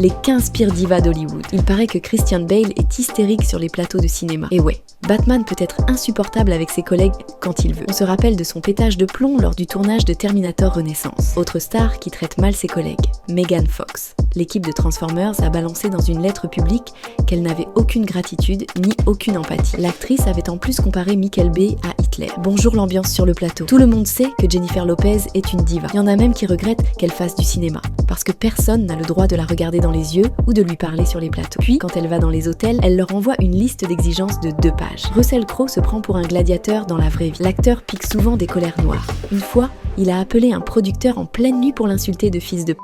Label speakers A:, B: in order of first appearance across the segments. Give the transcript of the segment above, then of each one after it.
A: les 15 pires divas d'Hollywood. Il paraît que Christian Bale est hystérique sur les plateaux de cinéma. Et ouais, Batman peut être insupportable avec ses collègues quand il veut. On se rappelle de son pétage de plomb lors du tournage de Terminator Renaissance. Autre star qui traite mal ses collègues, Megan Fox. L'équipe de Transformers a balancé dans une lettre publique qu'elle n'avait aucune gratitude ni aucune empathie. L'actrice avait en plus comparé Michael Bay à Hitler. Bonjour l'ambiance sur le plateau. Tout le monde sait que Jennifer Lopez est une diva. Il y en a même qui regrettent qu'elle fasse du cinéma, parce que personne n'a le droit de la regarder dans les yeux ou de lui parler sur les plateaux. Puis, quand elle va dans les hôtels, elle leur envoie une liste d'exigences de 2 pages. Russell Crowe se prend pour un gladiateur dans la vraie vie. L'acteur pique souvent des colères noires. Une fois, il a appelé un producteur en pleine nuit pour l'insulter de fils de p***.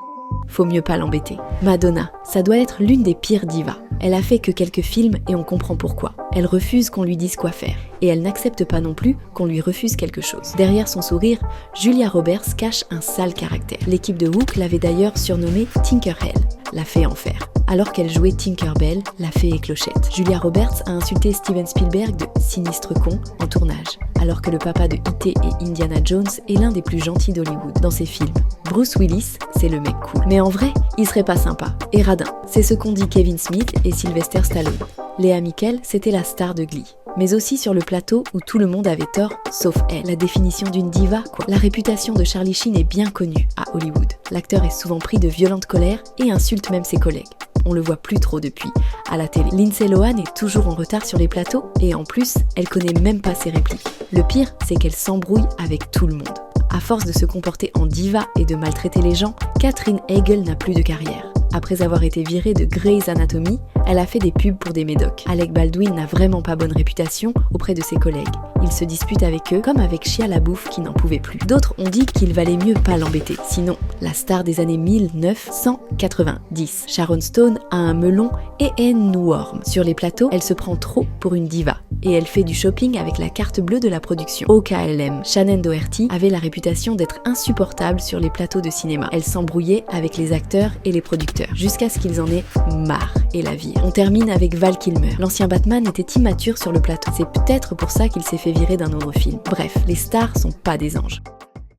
A: Faut mieux pas l'embêter. Madonna, ça doit être l'une des pires divas. Elle a fait que quelques films et on comprend pourquoi. Elle refuse qu'on lui dise quoi faire. Et elle n'accepte pas non plus qu'on lui refuse quelque chose. Derrière son sourire, Julia Roberts cache un sale caractère. L'équipe de Hook l'avait d'ailleurs surnommée Tinkerhell, la fée en fer, alors qu'elle jouait Tinkerbell, la fée éclochette. Julia Roberts a insulté Steven Spielberg de sinistre con en tournage, alors que le papa de E.T. et Indiana Jones est l'un des plus gentils d'Hollywood dans ses films. Bruce Willis, c'est le mec cool. Mais en vrai, il serait pas sympa et radin. C'est ce qu'ont dit Kevin Smith et Sylvester Stallone. Léa Michel, c'était la star de Glee. Mais aussi sur le plateau où tout le monde avait tort, sauf elle. La définition d'une diva, quoi. La réputation de Charlie Sheen est bien connue à Hollywood. L'acteur est souvent pris de violentes colères et insulte même ses collègues. On le voit plus trop depuis, à la télé. Lindsay Lohan est toujours en retard sur les plateaux et en plus, elle connaît même pas ses répliques. Le pire, c'est qu'elle s'embrouille avec tout le monde. À force de se comporter en diva et de maltraiter les gens, Katherine Heigl n'a plus de carrière. Après avoir été virée de Grey's Anatomy, elle a fait des pubs pour des médocs. Alec Baldwin n'a vraiment pas bonne réputation auprès de ses collègues. Il se dispute avec eux, comme avec Shia LaBeouf qui n'en pouvait plus. D'autres ont dit qu'il valait mieux pas l'embêter. Sinon, la star des années 1990, Sharon Stone, a un melon et est worm. Sur les plateaux, elle se prend trop pour une diva. Et elle fait du shopping avec la carte bleue de la production. Au KLM, Shannon Doherty avait la réputation d'être insupportable sur les plateaux de cinéma. Elle s'embrouillait avec les acteurs et les producteurs, jusqu'à ce qu'ils en aient marre et la virent. On termine avec Val Kilmer. L'ancien Batman était immature sur le plateau. C'est peut-être pour ça qu'il s'est fait virer d'un autre film. Bref, les stars sont pas des anges.